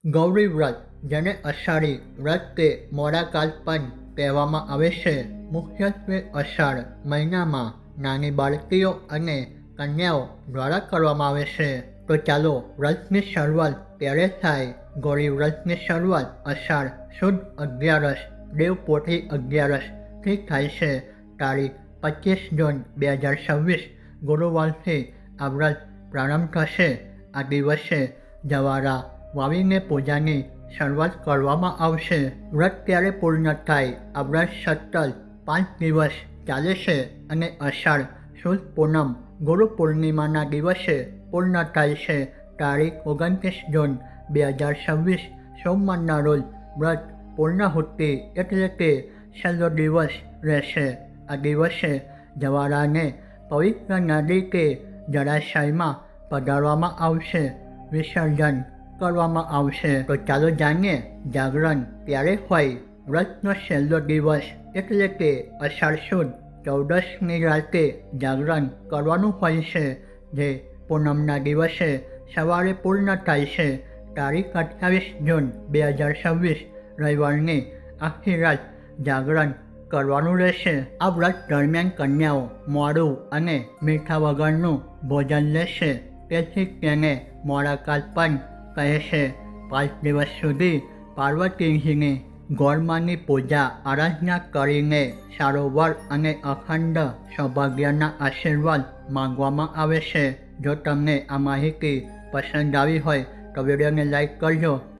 ગૌરી વ્રત, જેને અષાઢી વ્રત કે મોડાકાલ પણ કહેવામાં આવે છે, મુખ્યત્વે અષાઢ મહિનામાં નાની બાળકીઓ અને કન્યાઓ દ્વારા કરવામાં આવે છે. તો ચાલો વ્રતની શરૂઆત ક્યારે થાય? ગૌરી વ્રતની શરૂઆત અષાઢ સુદ અગિયારસ દેવપોઢી અગિયારસથી થાય છે. તારીખ 25 જૂન 2026 ગુરુવારથી આ વ્રત પ્રારંભ થશે. આ દિવસે જવારા વાવીને પૂજાની શરૂઆત કરવામાં આવશે. વ્રત ક્યારે પૂર્ણ થાય? આ વ્રત સતત 5 દિવસ ચાલે છે અને અષાઢ સુદ પૂનમ ગુરુ પૂર્ણિમાના દિવસે પૂર્ણ થાય છે. તારીખ 29 જૂન 2026 સોમવારના રોજ વ્રત પૂર્ણાહુતિ એટલે કે છેલ્લો દિવસ રહેશે. આ દિવસે જવારાને પવિત્ર નદી કે જળાશયમાં પધારવામાં આવશે, વિસર્જન કરવામાં આવશે. તો ચાલો જાણીએ જાગરણ ક્યારે હોય. વ્રતનો છેલ્લો દિવસ એટલે કે અષાઢ સુદ 14ની રાતે જાગરણ કરવાનું હોય છે, જે પૂનમના દિવસે સવારે પૂર્ણ થાય છે. તારીખ 28 જૂન 2026 રવિવારની આખી રાત જાગરણ કરવાનું રહેશે. આ વ્રત દરમિયાન કન્યાઓ મોડું અને મીઠા વગરનું ભોજન લેશે, તેથી તેને મોડાકાલ પણ કહે છે. 5 દિવસ સુધી પાર્વતીજીની ગૌરમાની પૂજા આરાધના કરીને સારો વર અને અખંડ સૌભાગ્યના આશીર્વાદ માંગવામાં આવે છે. જો તમને આ માહિતી પસંદ આવી હોય તો વિડીયોને લાઈક કરજો